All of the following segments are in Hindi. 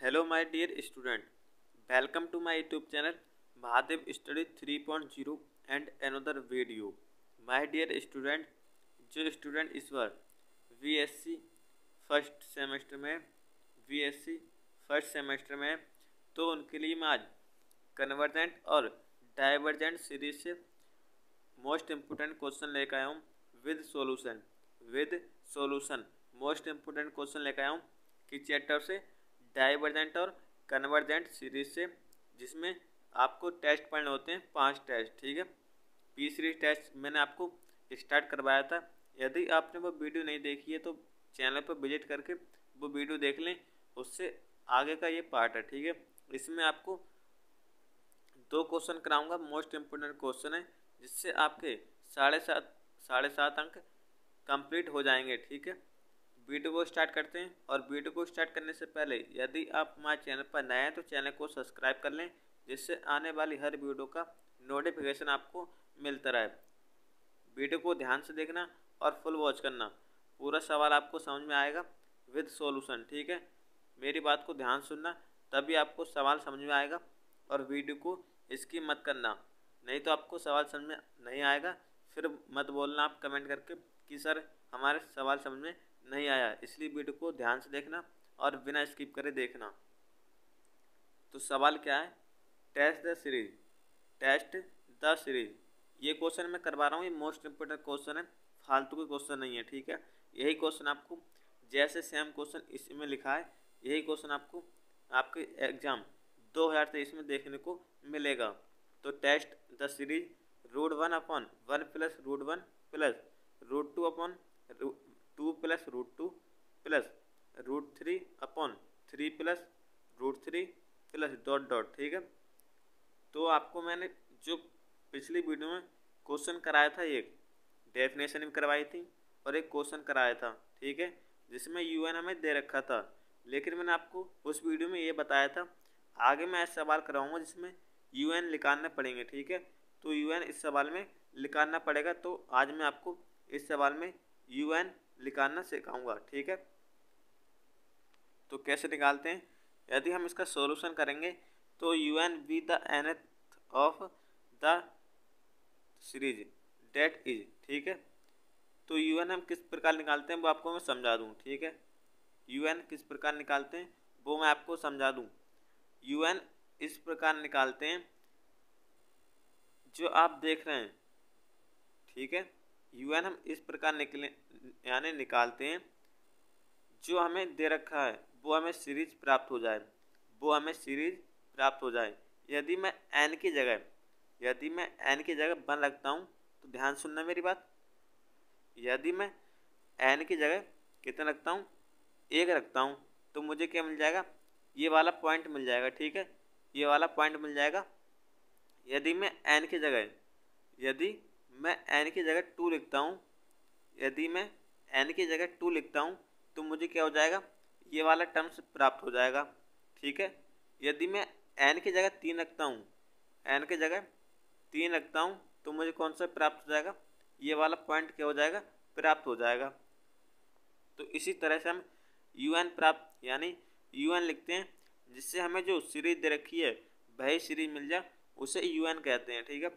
Hello my dear student, welcome to my YouTube channel Mahadev Study 3.0 and another video. My dear student, जो स्टूडेंट इस बार VSC फर्स्ट सेमेस्टर में तो उनके लिए मैं आज कन्वर्जेंट और डाइवर्जेंट सीरीज से मोस्ट इम्पोर्टेंट क्वेश्चन लेकर आया हूँ with solution most important question लेकर आया हूँ कि चैप्टर से डाइवर्जेंट और कन्वर्जेंट सीरीज से, जिसमें आपको टेस्ट पढ़ने होते हैं 5 टेस्ट। ठीक है, पी सीरीज टेस्ट मैंने आपको स्टार्ट करवाया था। यदि आपने वो वीडियो नहीं देखी है तो चैनल पर विजिट करके वो वीडियो देख लें, उससे आगे का ये पार्ट है। ठीक है, इसमें आपको 2 क्वेश्चन कराऊंगा, मोस्ट इम्पोर्टेंट क्वेश्चन है, जिससे आपके 7.5 अंक कंप्लीट हो जाएंगे। ठीक है, वीडियो को स्टार्ट करते हैं। और वीडियो को स्टार्ट करने से पहले यदि आप हमारे चैनल पर नए हैं तो चैनल को सब्सक्राइब कर लें, जिससे आने वाली हर वीडियो का नोटिफिकेशन आपको मिलता रहे। वीडियो को ध्यान से देखना और फुल वॉच करना, पूरा सवाल आपको समझ में आएगा विद सॉल्यूशन। ठीक है, मेरी बात को ध्यान सुनना, तभी आपको सवाल समझ में आएगा। और वीडियो को स्किप मत करना, नहीं तो आपको सवाल समझ में नहीं आएगा। फिर मत बोलना आप कमेंट करके कि सर हमारे सवाल समझ में नहीं आया। इसलिए वीडियो को ध्यान से देखना और बिना स्किप करे देखना। तो सवाल क्या है? Test the series. ये क्वेश्चन मैं करवा रहा हूँ, ये मोस्ट इम्पोर्टेंट क्वेश्चन है, फालतू के क्वेश्चन नहीं है। ठीक है, यही क्वेश्चन आपको जैसे सेम क्वेश्चन इसमें लिखा है, यही क्वेश्चन आपको आपके एग्जाम 2023 में देखने को मिलेगा। तो test the series √1/1 plus √1 plus √2/2 plus √2 plus √3/3 plus √3 plus dot dot. ठीक है, तो आपको मैंने जो पिछली वीडियो में क्वेश्चन कराया था, एक डेफिनेशन भी करवाई थी और एक क्वेश्चन कराया था। ठीक है, जिसमें UN हमें दे रखा था, लेकिन मैंने आपको उस वीडियो में ये बताया था आगे मैं ऐसा सवाल कराऊंगा जिसमें UN निकालने पड़ेंगे। ठीक है, तो UN इस सवाल में निकालना पड़ेगा। तो आज मैं आपको इस सवाल में UN निकालना सिखाऊंगा। ठीक है, तो कैसे निकालते हैं? यदि हम इसका सॉल्यूशन करेंगे तो UN be the nth of the series that is. ठीक है, तो UN हम किस प्रकार निकालते हैं वो आपको मैं समझा दूं। ठीक है, UN किस प्रकार निकालते हैं वो मैं आपको समझा दूं। UN इस प्रकार निकालते हैं जो आप देख रहे हैं। ठीक है, UN हम इस प्रकार निकालते हैं जो हमें दे रखा है वो हमें सीरीज प्राप्त हो जाए। यदि मैं n की जगह 1 रखता हूँ तो ध्यान सुनना मेरी बात। यदि मैं n की जगह कितना रखता हूँ, 1 रखता हूँ, तो मुझे क्या मिल जाएगा? ये वाला पॉइंट मिल जाएगा। ठीक है, ये वाला पॉइंट मिल जाएगा। यदि मैं n की जगह 2 लिखता हूँ, तो मुझे क्या हो जाएगा? ये वाला टर्म्स प्राप्त हो जाएगा। ठीक है, यदि मैं n की जगह 3 रखता हूँ, तो मुझे कौन सा प्राप्त हो जाएगा? ये वाला पॉइंट क्या हो जाएगा? प्राप्त हो जाएगा। तो इसी तरह से हम UN लिखते हैं, जिससे हमें जो सीरीज दे रखी है वही सीरीज मिल जाए, उसे UN कहते हैं। ठीक है,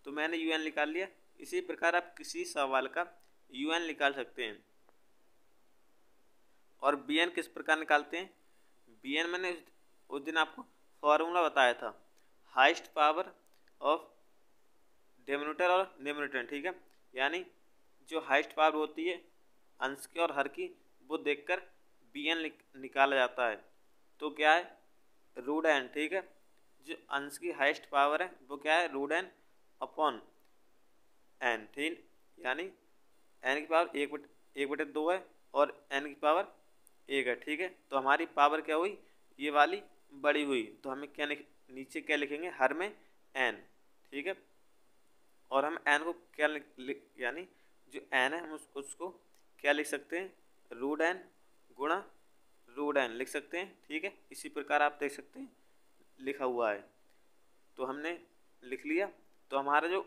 तो मैंने UN निकाल लिया। इसी प्रकार आप किसी सवाल का UN निकाल सकते हैं। और BN किस प्रकार निकालते हैं? BN मैंने उस दिन आपको फॉर्मूला बताया था, हाईएस्ट पावर ऑफ डिनोमिनेटर और न्यूमरेटर। ठीक है, यानी जो हाईएस्ट पावर होती है अंश की और हर की, वो देखकर BN निकाला जाता है। तो क्या है? √n। ठीक है, जो अंश की हाईएस्ट पावर है वो क्या है? √n/n। ठीक, यानी n की पावर 1/2 है और n की पावर 1 है। ठीक है, तो हमारी पावर क्या हुई? ये वाली बड़ी हुई। तो हमें क्या नीचे क्या लिखेंगे? हर में n। ठीक है, और हम n को क्या यानी जो n है हम उसको क्या लिख सकते हैं? √n गुणा √n लिख सकते हैं। ठीक है, इसी प्रकार आप देख सकते हैं लिखा हुआ है। तो हमने लिख लिया। तो हमारा जो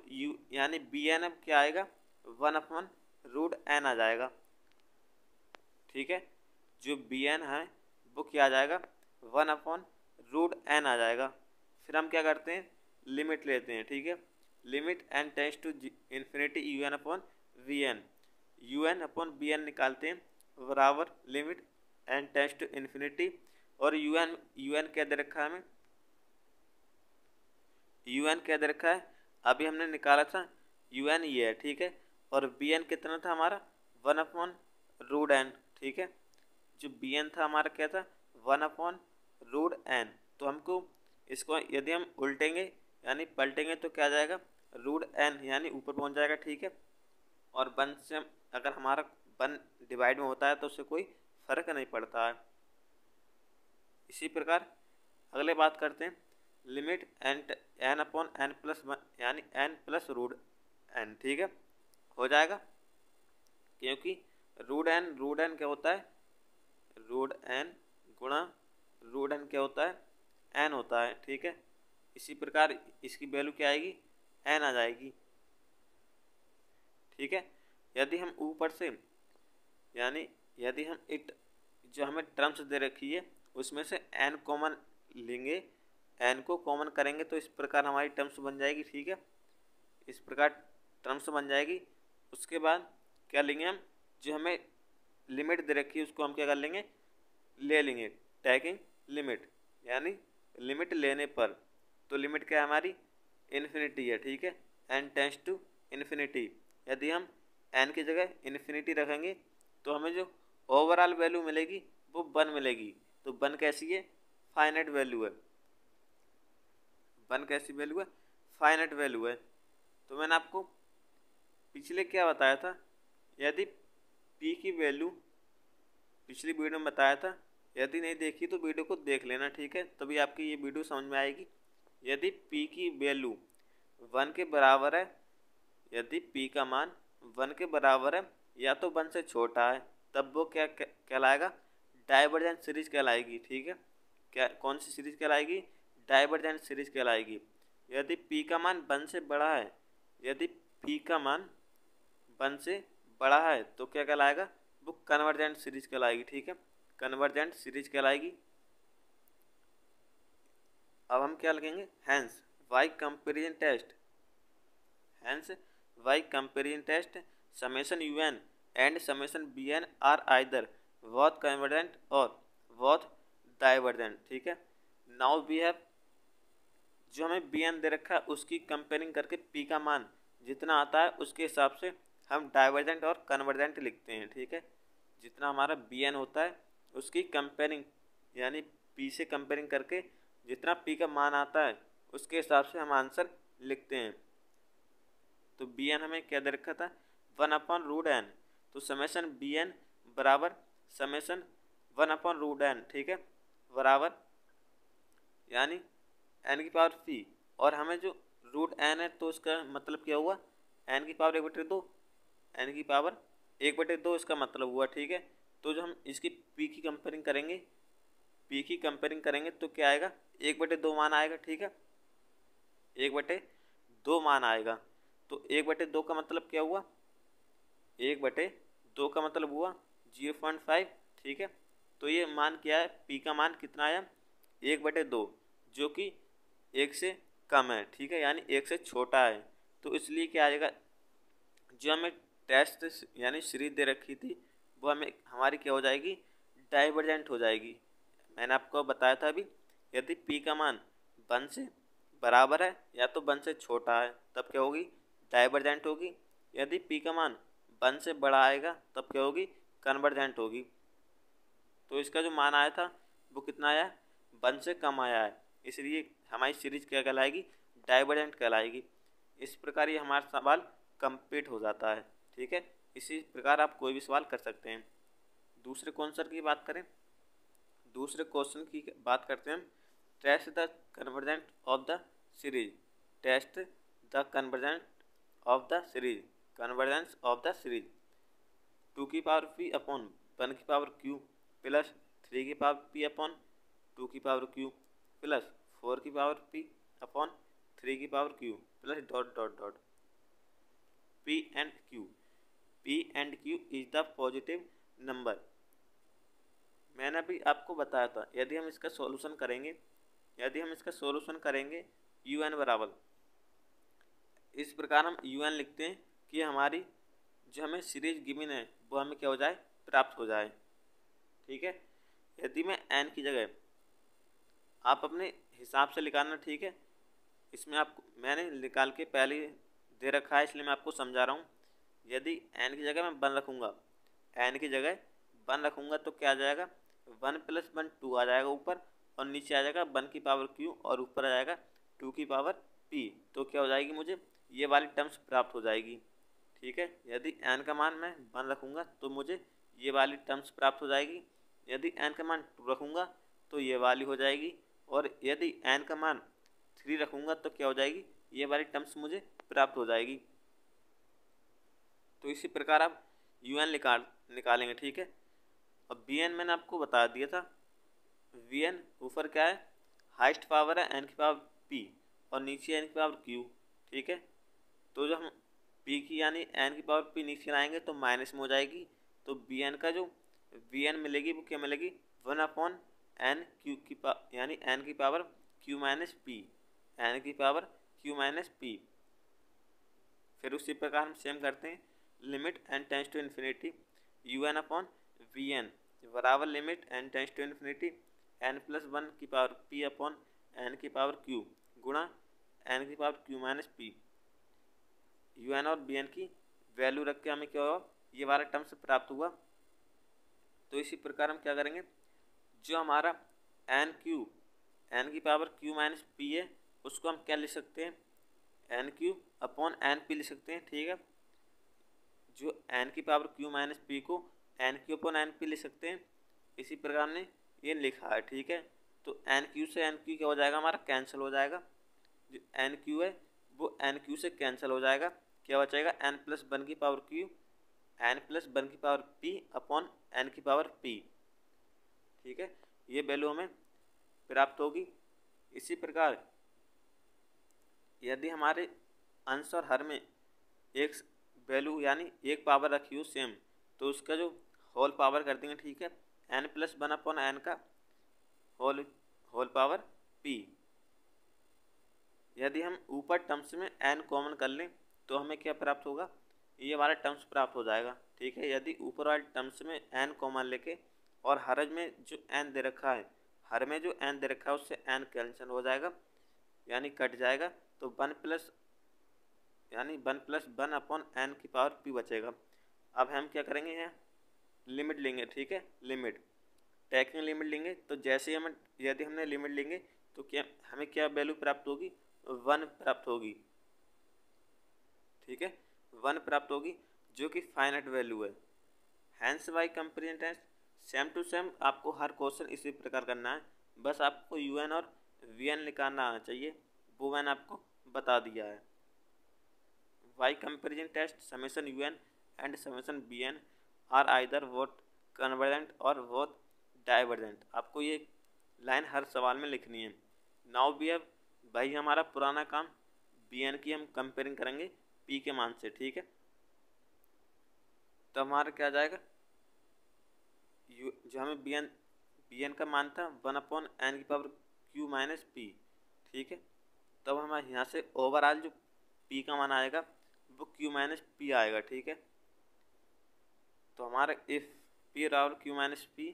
BN अब क्या आएगा? 1/√n आ जाएगा। ठीक है, जो BN है वो क्या आ जाएगा? 1/√n आ जाएगा। फिर हम क्या करते हैं, लिमिट लेते हैं, ठीक है। Limit n tends to infinity un/vn, un/bn निकालते हैं बराबर limit n tends to infinity, और un क्या दे रखा है हमें, un क्या दे रखा है, अभी हमने निकाला था un ये है, ठीक है। और bn कितना था हमारा 1/√n, ठीक है। जो bn था हमारा क्या था 1/√n। तो हमको इसको यदि हम उल्टेंगे यानी पलटेंगे तो क्या आ जाएगा √n, यानी ऊपर पहुंच जाएगा, ठीक है। और 1 से अगर हमारा 1 डिवाइड में होता है तो उससे कोई फर्क नहीं पड़ता है। इसी प्रकार अगले बात करते हैं, लिमिट n/n+1 यानी n+√n, ठीक है, हो जाएगा। क्योंकि √n क्या होता है, √n गुणा √n क्या होता है n होता है, ठीक है। इसी प्रकार इसकी वैल्यू क्या आएगी n आ जाएगी, ठीक है। यदि हम ऊपर से यानी यदि हम एक जो हमें टर्म्स दे रखी है उसमें से n कॉमन लेंगे, n को कॉमन करेंगे तो इस प्रकार हमारी टर्म्स बन जाएगी, ठीक है। इस प्रकार टर्म्स बन जाएगी। उसके बाद क्या लेंगे हम, जो हमें लिमिट दे रखी है उसको हम क्या कर लेंगे, ले लेंगे टैकिंग लिमिट, यानी लिमिट लेने पर। तो लिमिट क्या है हमारी इन्फिनिटी है, ठीक है, n टेंस टू इन्फिनिटी। यदि हम n की जगह इन्फिनिटी रखेंगे तो हमें जो ओवरऑल वैल्यू मिलेगी वो 1 मिलेगी। तो 1 कैसी है, फाइनाइट वैल्यू है। 1 कैसी वैल्यू है, फाइनाइट वैल्यू है। तो मैंने आपको पिछले क्या बताया था, यदि p की वैल्यू पिछली वीडियो में बताया था, यदि नहीं देखी तो वीडियो को देख लेना, ठीक है, तभी आपकी ये वीडियो समझ में आएगी। यदि p की वैल्यू 1 के बराबर है, यदि p का मान 1 के बराबर है या तो 1 से छोटा है, तब वो क्या कहलाएगा, डाइवर्जेंट सीरीज कहलाएगी, ठीक है। क्या कौन सी सीरीज कहलाएगी, डाइवर्जेंट सीरीज कहलाएगी। यदि p का मान 1 से बड़ा है, यदि p का मान 1 से बड़ा है तो क्या कहलाएगा, वो कन्वर्जेंट सीरीज कहलाएगी, ठीक है, कन्वर्जेंट सीरीज कहलाएगी। अब हम क्या लिखेंगे, hence by comparison test, hence by comparison test summation un and summation bn are either both convergent और बोथ डाइवर्जेंट, ठीक है। नाउ वी हैव, जो हमें bn दे रखा है उसकी कंपेयरिंग करके p का मान जितना आता है उसके हिसाब से हम डाइवर्जेंट और कन्वर्जेंट लिखते हैं, ठीक है। जितना हमारा bn होता है उसकी कंपेयरिंग यानी p से कंपेयरिंग करके जितना p का मान आता है उसके हिसाब से हम आंसर लिखते हैं। तो bn हमें क्या दे रखा था 1/√n, तो समेशन bn बराबर समेशन 1/√n, ठीक है, बराबर यानी n की पावर p, और हमें जो √n है तो उसका मतलब क्या हुआ n की पावर 1/2, n की पावर 1/2 इसका मतलब हुआ, ठीक है। तो जो हम इसकी p की कंपेयरिंग करेंगे, p की कंपेयरिंग करेंगे तो क्या आएगा 1/2 मान आएगा, ठीक है, 1/2 मान आएगा। तो 1/2 का मतलब क्या हुआ, 1/2 का मतलब हुआ 0.5, ठीक है। तो ये मान क्या है, p का मान कितना आया 1/2, जो कि 1 से कम है, ठीक है, यानी 1 से छोटा है। तो इसलिए क्या आएगा, जो हमें टेस्ट यानी सीरीज दे रखी थी वो हमें हमारी क्या हो जाएगी, डाइवर्जेंट हो जाएगी। मैंने आपको बताया था अभी, यदि p का मान 1 से बराबर है या तो 1 से छोटा है तब क्या होगी, डाइवर्जेंट होगी। यदि p का मान 1 से बड़ा आएगा तब क्या होगी, कन्वर्जेंट होगी। तो इसका जो मान आया था वो कितना आया, 1 से कम आया है, इसलिए हमारी सीरीज क्या कहलाएगी, डाइवर्जेंट कहलाएगी। इस प्रकार ये हमारा सवाल कंप्लीट हो जाता है, ठीक है। इसी प्रकार आप कोई भी सवाल कर सकते हैं। दूसरे क्वेश्चन की बात करें, दूसरे क्वेश्चन की बात करते हैं हम, test the convergent of the series, test the convergent of the series, convergence of the series 2 की पावर p अपॉन 1 की पावर q प्लस 3 की पावर p अपॉन 2 की पावर q प्लस 4 की पावर p अपॉन 3 की power q plus dot dot dot p and q, p and q is the positive number। मैंने अभी आपको बताया था, यदि हम इसका सॉल्यूशन करेंगे यू एन बराबर, इस प्रकार हम यू एन लिखते हैं कि हमारी जो हमें सीरीज गिवन है वो हमें क्या हो जाए, प्राप्त हो जाए। ठीक है, यदि मैं एन की जगह, आप अपने हिसाब से निकालना, ठीक है, इसमें आपको मैंने निकाल के पहले दे रखा है इसलिए मैं आपको समझा रहा हूँ। यदि एन की जगह मैं वन रखूँगा, एन की जगह वन रखूँगा तो क्या आ जाएगा, 1+1 2 आ जाएगा ऊपर, और नीचे आ जाएगा 1 की पावर क्यू, और ऊपर आ जाएगा 2 की पावर पी। तो क्या हो जाएगी, मुझे ये वाली टर्म्स प्राप्त हो जाएगी। ठीक है, यदि एन का मान मैं 1 रखूँगा तो मुझे ये वाली टर्म्स प्राप्त हो जाएगी। यदि एन का मान 2 रखूँगा तो ये वाली हो जाएगी, और यदि एन का मान 3 रखूँगा तो क्या हो जाएगी, ये वाली टर्म्स मुझे प्राप्त हो जाएगी। तो इसी प्रकार आप यू एन निकालेंगे। ठीक है, अब बी एन मैंने आपको बता दिया था, वी एन ऊपर क्या है, हाइस्ट पावर है एन की पावर पी, और नीचे एन की पावर क्यू। ठीक है, तो जब हम पी की यानी एन की पावर पी नीचे लाएंगे तो माइनस में हो जाएगी, तो बी एन का जो वी एन मिलेगी वो क्या मिलेगी, 1 एन क्यू की यानी एन की power Q minus P, N की पावर क्यू माइनस पी। फिर उसी प्रकार हम सेम करते हैं, limit N tends to infinity U N upon V N बराबर limit N tends to infinity n+1 की पावर p अपॉन एन की पावर q गुणा एन की power q minus P. U N और बी एन की वैल्यू रख के हमें क्या हुआ, ये वाला टर्म्स प्राप्त हुआ। तो इसी प्रकार हम क्या करेंगे, जो हमारा एन की पावर q माइनस पी है उसको हम क्या लिख सकते हैं, n q upon n p लिख सकते हैं। ठीक है, जो एन की पावर q माइनस पी को n q upon n p लिख सकते हैं। इसी प्रकार ने ये लिखा है। ठीक है, तो एन क्यू से एन क्यू क्या हो जाएगा, हमारा कैंसिल हो जाएगा, जो एन क्यू है वो एन क्यू से कैंसिल हो जाएगा, क्या बचेगा, n+1 की पावर क्यू n+1 की पावर p अपॉन एन की पावर p। ठीक है, ये वैल्यू हमें प्राप्त होगी। इसी प्रकार यदि हमारे अंश और हर में एक वैल्यू यानी एक पावर रखी हो सेम, तो उसका जो होल पावर कर देंगे। ठीक है, n+1 अपॉन एन का होल पावर p। यदि हम ऊपर टर्म्स में n कॉमन कर लें तो हमें क्या प्राप्त होगा, ये वाला टर्म्स प्राप्त हो जाएगा। ठीक है, यदि ऊपर वाले टर्म्स में n कॉमन लेके और हर में जो n दे रखा है, हर में जो n दे रखा है उससे n कैंसिल हो जाएगा यानी कट जाएगा, तो 1+1 अपॉन एन की पावर p बचेगा। अब हम क्या करेंगे, यहाँ लिमिट लेंगे। ठीक है, लिमिट टेकिंग लिमिट लेंगे, तो जैसे हम यदि हमने लिमिट लेंगे तो क्या हमें क्या वैल्यू प्राप्त होगी, 1 प्राप्त होगी। ठीक है, 1 प्राप्त होगी जो कि फाइनाइट वैल्यू है। Hence by comparison test same to same आपको हर क्वेश्चन इसी प्रकार करना है, बस आपको यू एन और वी एन निकालना आना चाहिए, वो मैंने आपको बता दिया है। By comparison test summation you n and summation b n are either both convergent और वोट डाइवर्जेंट। आपको ये लाइन हर सवाल में लिखनी है। नाउ बी अब भाई हमारा पुराना काम बी एन की हम कंपेयरिंग करेंगे पी के मान से। ठीक है, तो हमारा क्या आ जाएगा, जो हमें बी एन का मान था 1 अपॉन एन की पावर क्यू माइनस पी। ठीक है, तब हमारे यहाँ से ओवरऑल जो पी का मान आएगा वो क्यू माइनस पी आएगा। ठीक है, तो हमारा इफ पी राउल q minus p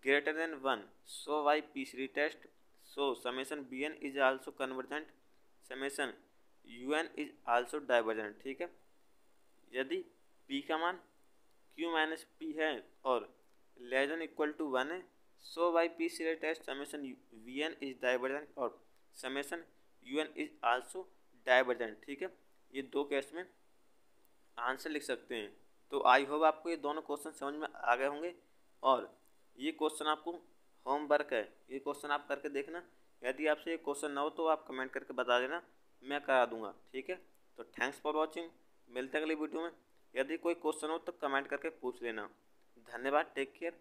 greater than 1 so by P series test so summation b n is also convergent summation you N is also divergent. ठीक है, यदि p का मान q माइनस पी है और लेस देन इक्वल टू 1 है, so by P series test summation V N is divergent और summation you N is also divergent. ठीक है, ये दो केस में आंसर लिख सकते हैं। तो आई होप आपको ये दोनों क्वेश्चन समझ में आ गए होंगे, और ये क्वेश्चन आपको होमवर्क है, ये क्वेश्चन आप करके देखना। यदि आपसे ये क्वेश्चन ना हो तो आप कमेंट करके बता देना, मैं करा दूंगा। ठीक है, तो थैंक्स फॉर वॉचिंग, मिलते हैं अगली वीडियो में। यदि कोई क्वेश्चन हो तो कमेंट करके पूछ लेना। धन्यवाद, टेक केयर।